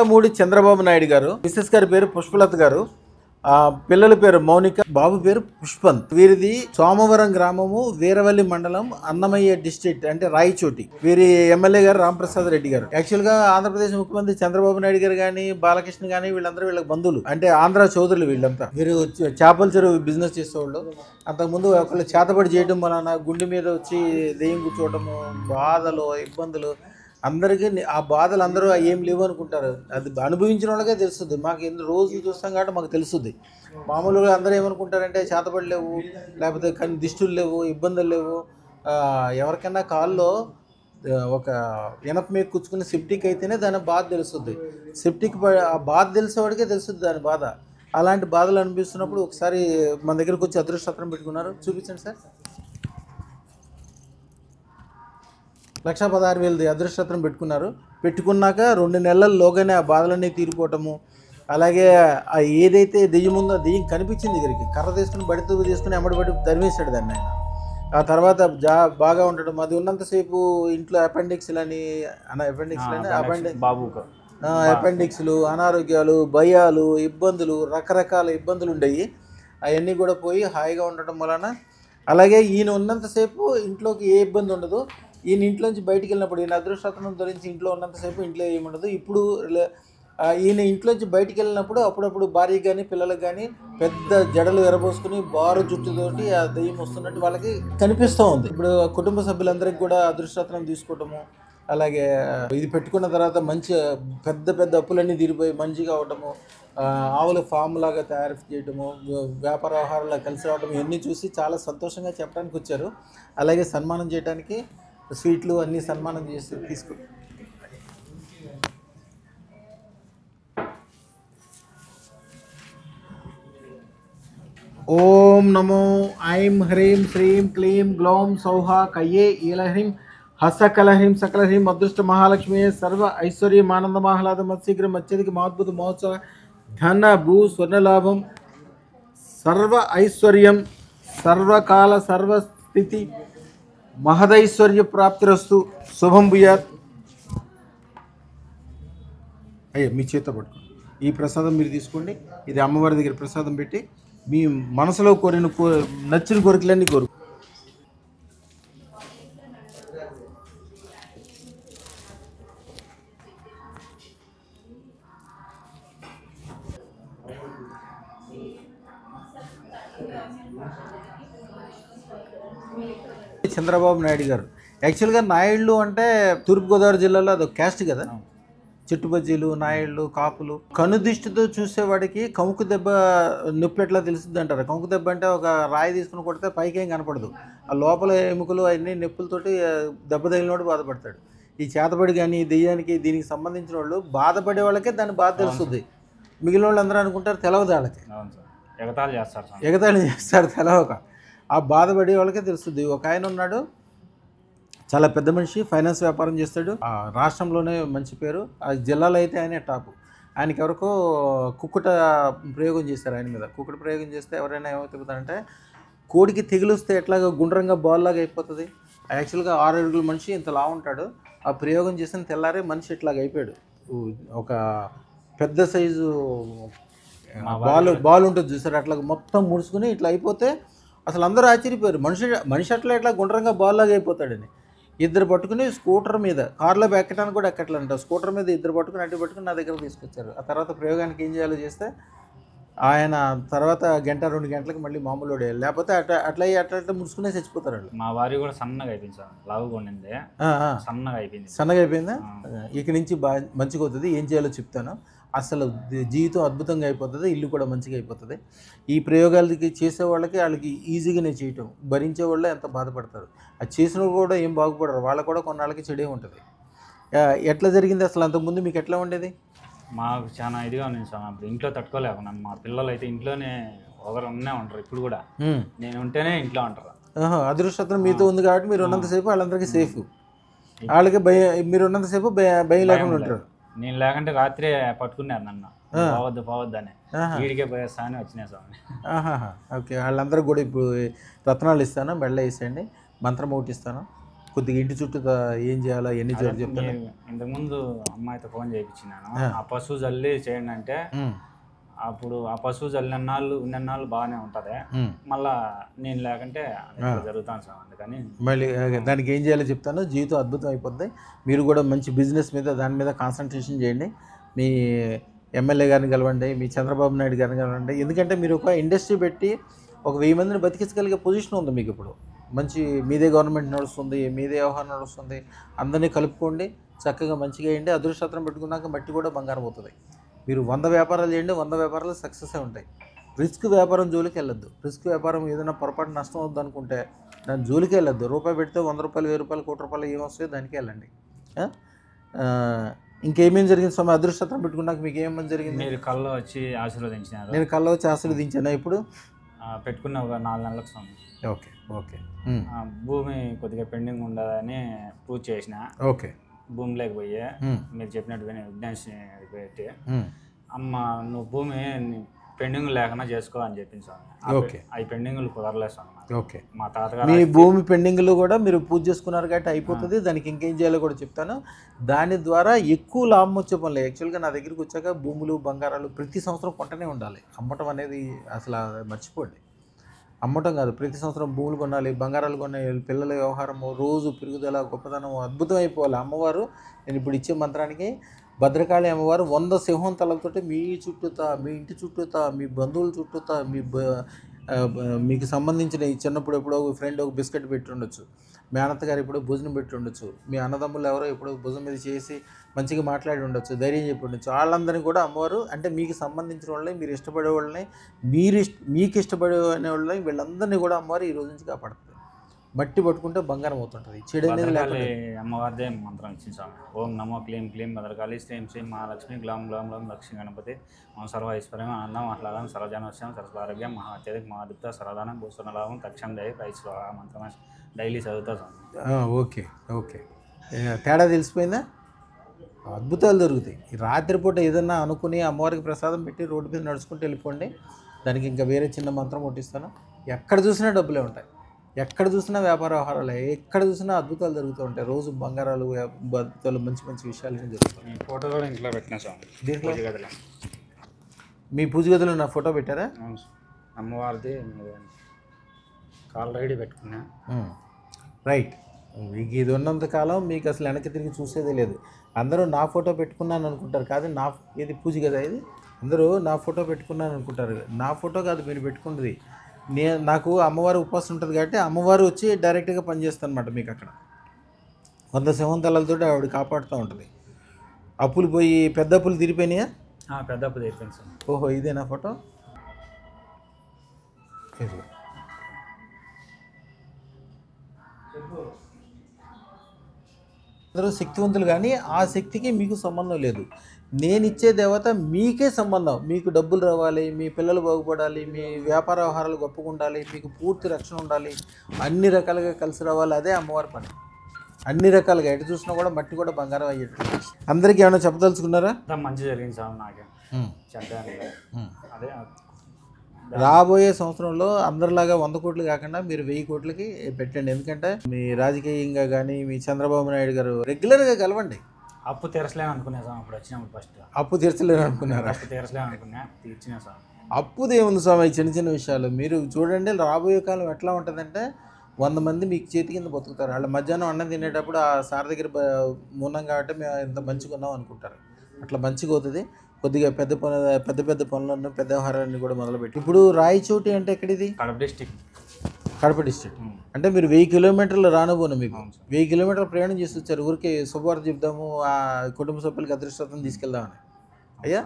మూడి చంద్రబాబు నాయుడు గారు, మిసెస్ గారి పేరు పుష్పలత గారు, పిల్లల పేరు మౌనిక, బాబు పేరు పుష్పంత్. వీరిది సోమవరం గ్రామము, వీరవల్లి మండలం, అన్నమయ్య డిస్ట్రిక్ట్ అంటే రాయచోటి. వీరి ఎమ్మెల్యే గారు రాంప్రసాద్ రెడ్డి గారు. యాక్చువల్ గా ఆంధ్రప్రదేశ్ ముఖ్యమంత్రి చంద్రబాబు నాయుడు గారు కానీ, బాలకృష్ణ కానీ వీళ్ళందరూ వీళ్ళకి బంధువులు, అంటే ఆంధ్ర చౌదరులు వీళ్ళంతా. వీరు చేపల చెరువు బిజినెస్ చేసేవాళ్ళు. అంతకుముందు ఒకళ్ళు చేతబడి చేయడం వలన గుండె మీద వచ్చి దెయ్యం కూర్చోవటము, బాధలు, ఇబ్బందులు, అందరికీ ఆ బాధలు అందరూ ఏం లేవు అనుకుంటారు. అది అనుభవించిన వాళ్ళకే తెలుస్తుంది. మాకు రోజు చూస్తాం కాబట్టి మాకు తెలుస్తుంది. మామూలుగా అందరూ ఏమనుకుంటారంటే చేతబడి లేవు, లేకపోతే కానీ దిష్టులు లేవు, ఇబ్బందులు లేవు. ఎవరికైనా కాల్లో ఒక ఎనప మీద కూర్చుకుని సెప్టిక్ అయితేనే దాని బాధ తెలుస్తుంది. సెప్టిక్ ఆ బాధ తెలిసేవాడికే తెలుస్తుంది దాని బాధ. అలాంటి బాధలు అనిపిస్తున్నప్పుడు ఒకసారి మన దగ్గరకు వచ్చి అదృష్టపత్రం పెట్టుకున్నారు. చూపించండి సార్. 1,16,000 అదృష్టపత్రం పెట్టుకున్నారు. పెట్టుకున్నాక 2 నెలల్లోగానే ఆ బాధలన్నీ తీరిపోవటము. అలాగే ఏదైతే దెయ్యం ఉందో ఆ దెయ్యం కనిపించింది దగ్గరికి, కర్ర తీసుకుని బడితో తీసుకుని ఎమ్మడిబడి తరిమేశాడు దాన్ని ఆయన. ఆ తర్వాత బాగా ఉండటం. అది ఉన్నంతసేపు ఇంట్లో అపెండిక్స్లని అపెండిక్స్లు, అనారోగ్యాలు, భయాలు, ఇబ్బందులు, రకరకాల ఇబ్బందులు ఉండేవి. అవన్నీ కూడా పోయి హాయిగా ఉండటం వలన, అలాగే ఈయన ఉన్నంతసేపు ఇంట్లోకి ఏ ఇబ్బంది ఉండదు. ఈయన ఇంట్లోంచి బయటికి వెళ్ళినప్పుడు, ఈయన అదృష్టం ధరించి ఇంట్లో ఉన్నంతసేపు ఇంట్లో ఏముండదు. ఇప్పుడు ఈయన ఇంట్లోంచి బయటికి వెళ్ళినప్పుడు అప్పుడప్పుడు భార్యకి కానీ పిల్లలకు కానీ పెద్ద జడలు ఎరబోసుకుని బారు జుట్టుతోటి ఆ దెయ్యం వస్తున్నట్టు వాళ్ళకి కనిపిస్తూ ఉంది. ఇప్పుడు కుటుంబ సభ్యులందరికీ కూడా అదృష్టం తీసుకోవటము, అలాగే ఇది పెట్టుకున్న తర్వాత మంచి పెద్ద పెద్ద అప్పులన్నీ తీరిపోయి మంచిగా అవటము, ఆవుల ఫామ్ లాగా తయారు చేయటము, వ్యాపార వ్యవహారాలు కలిసి రావటం, ఇవన్నీ చూసి చాలా సంతోషంగా చెప్పడానికి వచ్చారు. అలాగే సన్మానం చేయడానికి స్వీట్లు అన్నీ సన్మానం చేసి తీసుకు. ఓం నమో ఐం హ్రీం శ్రీం క్లీం గ్లౌం సౌహ కయ్యే ఈలహ్రీం హస్తకలహ్రీం సకలహ్రీం అదృష్ట మహాలక్ష్మి సర్వ ఐశ్వర్యం ఆనంద మాహ్లాద మత్శీఘ్రం అత్యధిక మహద్భుత మహోత్సవ ధన భూ స్వర్ణలాభం సర్వ ఐశ్వర్యం సర్వకాల సర్వస్థితి మహదైశ్వర్య ప్రాప్తిరస్తు. శుభం భూయాత్. అయ్యా మీ చేత పట్టుకోండి. ఈ ప్రసాదం మీరు తీసుకోండి. ఇది అమ్మవారి దగ్గర ప్రసాదం పెట్టి మీ మనసులో కోరిన నచ్చిన కోరికలన్నీ కోరు. చంద్రబాబు నాయుడు గారు యాక్చువల్గా నాయుళ్ళు అంటే తూర్పుగోదావరి జిల్లాలో అదొక క్యాస్ట్ కదా. చెట్టు బజ్జీలు, నాయుళ్ళు, కాపులు. కనుదిష్టితో చూసేవాడికి కముకు దెబ్బ నొప్పి ఎట్లా తెలుస్తుంది అంటారు. కముకు దెబ్బ అంటే ఒక రాయి తీసుకుని కొడితే పైకి ఏం కనపడదు, ఆ లోపల ఎముకలు అన్ని నొప్పులతోటి దెబ్బ తగిలినోడు బాధపడతాడు. ఈ చేతబడి కానీ దెయ్యానికి దీనికి సంబంధించిన వాళ్ళు బాధపడే వాళ్ళకే దాని బాధ తెలుస్తుంది. మిగిలిన వాళ్ళు అందరూ అనుకుంటారు తెలవదు వాళ్ళకి, ఎగతాళి చేస్తారు తెలవక. ఆ బాధపడే వాళ్ళకే తెలుస్తుంది. ఒక ఆయన ఉన్నాడు, చాలా పెద్ద మనిషి, ఫైనాన్స్ వ్యాపారం చేస్తాడు. ఆ రాష్ట్రంలోనే మంచి పేరు, ఆ జిల్లాలో అయితే ఆయనే టాపు. ఆయనకి ఎవరికో కుక్కుట ప్రయోగం చేస్తారు ఆయన మీద. కుక్కుట ప్రయోగం చేస్తే ఎవరైనా ఏమవుతుందంటే, కోడికి తెగులుస్తే ఎట్లాగా గుండ్రంగా బాల్ లాగా అయిపోతుంది. యాక్చువల్గా 6 అడుగుల మనిషి ఇంత లా ఉంటాడు. ఆ ప్రయోగం చేసిన తెల్లారే మనిషి ఇట్లాగ అయిపోయాడు. ఒక పెద్ద సైజు బాల్ ఉంటుంది చూసారు, అట్లా మొత్తం ముడుచుకుని ఇట్లా అయిపోతే అసలు అందరూ ఆశ్చర్యపోయారు. మనిషి అట్లా ఇట్లా గుండ్రంగా బాల్ లాగా అయిపోతాడని. ఇద్దరు పట్టుకుని స్కూటర్ మీద, కార్లో ఎక్కడానికి కూడా ఎక్కట్లంట, స్కూటర్ మీద ఇద్దరు పట్టుకుని అడ్డు పట్టుకుని నా దగ్గర తీసుకొచ్చారు. ఆ తర్వాత ప్రయోగానికి ఏం చేయాలో చేస్తే ఆయన తర్వాత 1-2 గంటలకు మళ్ళీ మామూలు వాడేయాలి, లేకపోతే అట్లా ముడుచుకునే చచ్చిపోతారు వాళ్ళు. మా వారి కూడా సన్నగా అయిపోయింది సార్, లావుగా ఉండింది, సన్నగా అయిపోయిందా. ఇక నుంచి బాగా మంచిగా అవుతుంది. ఏం చేయాలో చెప్తాను. అసలు జీవితం అద్భుతంగా అయిపోతుంది, ఇల్లు కూడా మంచిగా అయిపోతుంది. ఈ ప్రయోగాలకి చేసే వాళ్ళకి ఈజీగానే చేయటం, భరించే వాళ్ళు ఎంత బాధపడతారు. అది చేసిన కూడా ఏం బాగుపడరు, వాళ్ళకు కూడా కొన్నాళ్ళకి చెడే ఉంటుంది. ఎట్లా జరిగింది అసలు? అంతకుముందు మీకు ఎట్లా ఉండేది? మాకు చాలా ఇదిగా ఉంది సార్. అప్పుడు ఇంట్లో తట్టుకోలేకున్నాను. మా పిల్లలు అయితే ఇంట్లోనే ఒకరునే ఉంటారు. ఇప్పుడు కూడా నేను ఉంటేనే ఇంట్లో ఉంటారు. అదృష్టం మీతో ఉంది కాబట్టి మీరు ఉన్నంతసేపు వాళ్ళందరికీ సేఫ్, వాళ్ళకి మీరు ఉన్నంతసేపు భయం లేకుండా ఉంటారు. నేను లేకంటే రాత్రి పట్టుకున్నారు నన్ను, పోవద్దు అని. వీడికే పోయేస్తా అని వచ్చినాయి స్వామి. ఓకే, వాళ్ళందరూ కూడా ఇప్పుడు రత్నాలు ఇస్తాను, బెళ్ళ వేసేయండి, మంత్రం ఒకటి ఇస్తాను, కొద్దిగా ఇంటి చుట్టూ ఏం చేయాలో ఎన్ని చోట్ల చెప్తాను. ఇంతకుముందు అమ్మాయితో ఫోన్ చేయించినాను, ఆ పశువు జల్లి చేయండి అంటే అప్పుడు ఆ పశువు జల్లినాళ్ళు బాగానే ఉంటుంది, మళ్ళా నేను లేకుంటే జరుగుతాను సార్. అందుకని మళ్ళీ దానికి ఏం చేయాలో చెప్తాను. జీవితం అద్భుతం అయిపోద్ది. మీరు కూడా మంచి బిజినెస్ మీద దాని మీద కాన్సన్ట్రేషన్ చేయండి. మీ ఎమ్మెల్యే గారిని కలవండి, మీ చంద్రబాబు నాయుడు గారిని కలవండి. ఎందుకంటే మీరు ఒక ఇండస్ట్రీ పెట్టి ఒక 1000 మందిని బతికించగలిగే పొజిషన్ ఉంది మీకు. ఇప్పుడు మంచి మీదే గవర్నమెంట్ నడుస్తుంది, మీదే వ్యవహారం నడుస్తుంది. అందరినీ కలుపుకోండి, చక్కగా మంచిగా వేయండి. అదృష్టం పెట్టుకున్నాక మట్టి కూడా బంగారం అవుతుంది. మీరు 100 వ్యాపారాలు చేయండి, 100 వ్యాపారాలు సక్సెస్ ఉంటాయి. రిస్క్ వ్యాపారం జోలికి వెళ్ళొద్దు. రిస్క్ వ్యాపారం ఏదైనా పొరపాటు నష్టం అవుద్ది అనుకుంటే దాని జోలికి వెళ్ళొద్దు. రూపాయి పెడితే 100 రూపాయలు, 1000 రూపాయలు, 1 కోటి రూపాయలు ఏమొస్తాయో దానికి వెళ్ళండి. ఇంకేమేమి జరిగింది స్వామి? అదృష్టం పెట్టుకున్నాక మీకు ఏమేమి జరిగింది? మీరు కళ్ళు వచ్చి ఆశీర్వదించినారు. నేను కళ్ళు వచ్చి ఆశీర్వదించాను. ఇప్పుడు పెట్టుకున్న ఒక 4 నెలలకు స్వామి. Okay okay. భూమి కొద్దిగా పెండింగ్ ఉండదని పూజ చేసిన. ఓకే. భూమి లేకపోయే మీరు చెప్పినట్టు విజ్ఞాన్ పెట్టి, అమ్మ నువ్వు భూమి పెండింగ్ లేకుండా చేసుకో అని చెప్పింది స్వామి. ఓకే. అవి పెండింగ్లు కుదరలేదు స్వామి. ఓకే. మా తాతగారు మీ భూమి పెండింగ్లు కూడా మీరు పూజ చేసుకున్నారు కాబట్టి అయిపోతుంది. దానికి ఇంకేం చేయాలో కూడా చెప్తాను. దాని ద్వారా ఎక్కువ లాభం వచ్చే పనులు. యాక్చువల్గా నా దగ్గరికి వచ్చాక భూములు, బంగారాలు ప్రతి సంవత్సరం కొంటనే ఉండాలి. అమ్మటం అనేది అసలు మర్చిపోండి. అమ్మటం కాదు, ప్రతి సంవత్సరం భూములు కొనాలి, బంగారాలు కొనాలి. పిల్లల వ్యవహారము, రోజు పెరుగుదల, గొప్పతనం అద్భుతం అయిపోవాలి. అమ్మవారు నేను ఇప్పుడు ఇచ్చే మంత్రానికి భద్రకాళి అమ్మవారు 100 సింహం తలలతోటి మీ చుట్టూతా, మీ ఇంటి చుట్టూతా, మీ బంధువుల చుట్టూతా, మీకు సంబంధించిన ఈ చిన్నప్పుడు ఎప్పుడో ఫ్రెండ్ ఒక బిస్కెట్ పెట్టి ఉండొచ్చు, మీ అన్నగారు ఎప్పుడో భోజనం పెట్టి ఉండొచ్చు, మీ అన్నదమ్ములు ఎవరో ఎప్పుడో భుజం మీద చేసి మంచిగా మాట్లాడి ఉండొచ్చు, ధైర్యం చెప్పి ఉండొచ్చు. వాళ్ళందరినీ కూడా అమ్మవారు అంటే మీకు సంబంధించిన వాళ్ళని, మీరు ఇష్టపడే వాళ్ళని, మీకు ఇష్టపడే వాళ్ళని, వీళ్ళందరినీ కూడా అమ్మవారు ఈ రోజు నుంచి కాపాడుతుంది. మట్టి పట్టుకుంటే బంగారం అవుతుంటుంది. చెడు అనేది లేకుండా అమ్మవారిదే మంత్రం ఇచ్చింది స్వామి. ఓం నమో క్లీం క్లీం భద్రకాళి శ్రీం శ్రీం మహాలక్ష్మి గ్లాం గ్లాం గ్లాం లక్ష్మీ గణపతి ఓం సర్వ ఐశ్వర్యం ఆనందం ఆహ్లాదం సర్వజనోత్సవం సరస్వారోగ్యం మహాత్యధిక మహాదిప్త సరదానం భూషణ లాభం తక్షణ దయ రైతు మంత్రం డైలీ చదువుతా స్వామి. Okay okay. తేడా తెలిసిపోయిందా? అద్భుతాలు దొరుకుతాయి. రాత్రిపూట ఏదన్నా అనుకుని అమ్మవారికి ప్రసాదం పెట్టి రోడ్డు మీద నడుచుకుంటూ వెళ్ళిపోండి. దానికి ఇంకా వేరే చిన్న మంత్రం కొట్టిస్తాను. ఎక్కడ చూసినా డబ్బులే ఉంటాయి, ఎక్కడ చూసినా వ్యాపార వ్యవహారాలు, ఎక్కడ చూసినా అద్భుతాలు జరుగుతూ ఉంటాయి. రోజు బంగారాలు, అద్భుతాలు, మంచి మంచి విషయాలు జరుగుతాయి. ఫోటో కూడా ఇంట్లో పెట్టినా స్వామి. దీంట్లో మీ పూజ గదిలో నా ఫోటో పెట్టారా? అమ్మవారిది ఆల్రెడీ పెట్టుకున్నా. రైట్. మీకు ఇది ఉన్నంత కాలం మీకు అసలు వెనక్కి తిరిగి చూసేదే లేదు. అందరూ నా ఫోటో పెట్టుకున్నాను అనుకుంటారు, కాదు నా ఇది పూజ కదా ఇది. అందరూ నా ఫోటో పెట్టుకున్నాను అనుకుంటారు. నా ఫోటో కాదు మీరు పెట్టుకున్నది. నాకు అమ్మవారు ఉపవాసం ఉంటుంది కాబట్టి అమ్మవారు వచ్చి డైరెక్ట్గా పనిచేస్తాను అనమాట. మీకు అక్కడ 100 సింహంతలతో ఆవిడ కాపాడుతూ ఉంటుంది. అప్పులు పోయి పెద్ద అప్పులు తీరిపోయినాయా? పెద్ద అప్పు తీరిపోయింది సార్. ఓహో, ఇదేనా ఫోటో? అందరూ శక్తివంతులు, కానీ ఆ శక్తికి మీకు సంబంధం లేదు. నేను ఇచ్చే దేవత మీకే సంబంధం. మీకు డబ్బులు రావాలి, మీ పిల్లలు బాగుపడాలి, మీ వ్యాపార వ్యవహారాలు గొప్పగా ఉండాలి, మీకు పూర్తి రక్షణ ఉండాలి, అన్ని రకాలుగా కలిసి రావాలి. అదే అమ్మవారి పని. అన్ని రకాలుగా ఎటు చూసినా కూడా మట్టి కూడా బంగారం అయ్యేటట్టు. అందరికీ ఏమైనా చెప్పదలుచుకున్నారా? మంచి జరిగింది సార్. నాకే అదే రాబోయే సంవత్సరంలో అందరిలాగా 100 కోట్లు కాకుండా మీరు 1000 కోట్లకి పెట్టండి. ఎందుకంటే మీ రాజకీయంగా కానీ మీ చంద్రబాబు నాయుడు గారు రెగ్యులర్గా కలవండి. అప్పు తీర్చలేను అనుకున్నా సార్. అప్పుడు వచ్చినప్పుడు ఫస్ట్ అప్పు తీర్చలేను అనుకున్నారా? అప్పు తీర్చలేను అనుకున్నా, తీర్చినా సార్. అప్పుదేముంది స్వామి, చిన్న చిన్న విషయాలు. మీరు చూడండి, రాబోయే కాలం ఎట్లా ఉంటుందంటే 100 మంది మీకు చేతి కింద బతుకుతారు. వాళ్ళ మధ్యాహ్నం అన్నం తినేటప్పుడు ఆ సార్ దగ్గర ఉన్నాం కాబట్టి మేము ఇంత మంచిగా ఉన్నాం అనుకుంటారు. అట్లా మంచిగా అవుతుంది. కొద్దిగా పెద్ద పనులను, పెద్ద వ్యవహారాన్ని కూడా మొదలుపెట్టి. ఇప్పుడు రాయచోటి అంటే ఎక్కడిది? కడప డిస్ట్రిక్ట్. అంటే మీరు 1000 కిలోమీటర్లు రానుబోను. మీకు 1000 కిలోమీటర్లు ప్రయాణం చేసి వచ్చారు. ఊరికే శుభవార్త చెప్దాము, ఆ కుటుంబ సభ్యులకి అదృష్టం తీసుకెళ్దామని. అయ్యా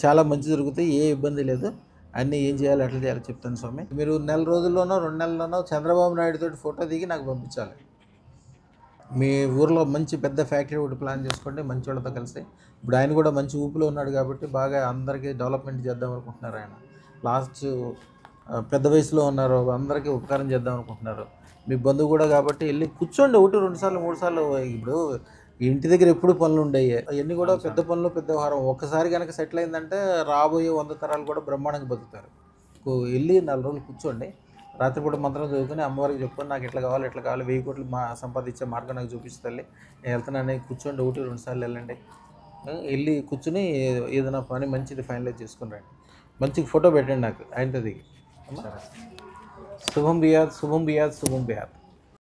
చాలా మంచి జరుగుతాయి, ఏ ఇబ్బంది లేదు. అన్నీ ఏం చేయాలి, ఎట్లా చేయాలో చెప్తాను స్వామి. మీరు 1 రోజుల్లోనో 2 నెలల్లోనో చంద్రబాబు నాయుడు తోటి ఫోటో దిగి నాకు పంపించాలి. మీ ఊర్లో మంచి పెద్ద ఫ్యాక్టరీ ఒకటి ప్లాన్ చేసుకోండి మంచి వాళ్ళతో కలిసి. ఇప్పుడు ఆయన కూడా మంచి ఊపిలో ఉన్నాడు కాబట్టి బాగా అందరికీ డెవలప్మెంట్ చేద్దాం అనుకుంటున్నారు. ఆయన లాస్ట్ పెద్ద వయసులో ఉన్నారు, అందరికీ ఉపకారం చేద్దాం అనుకుంటున్నారు. మీ బంధువు కూడా కాబట్టి వెళ్ళి కూర్చోండి. 1, 2 సార్లు 3 సార్లు. ఇప్పుడు ఇంటి దగ్గర ఎప్పుడు పనులు ఉండేవి, అవన్నీ కూడా పెద్ద పనులు, పెద్ద వ్యవహారం. ఒక్కసారి కనుక సెటిల్ అయిందంటే రాబోయే 100 తరాలు కూడా బ్రహ్మాండంగా బతుకుతారు. వెళ్ళి 4 రోజులు కూర్చోండి. రాత్రిపూట మంత్రం చదువుకుని అమ్మవారికి చెప్పుకొని నాకు ఇట్లా కావాలి 1000 కోట్లు సంపాదించే మార్గం నాకు చూపిస్తుంది, నేను వెళ్తున్నాను. కూర్చోండి, 1-2 సార్లు వెళ్ళండి, వెళ్ళి కూర్చుని ఏదైనా పని మంచిది ఫైనలైజ్ చేసుకుని రండి. మంచి ఫోటో పెట్టండి నాకు ఆయనతో దిగి. శుభం బియాద్, శుభం బియాద్, శుభం బియాద్.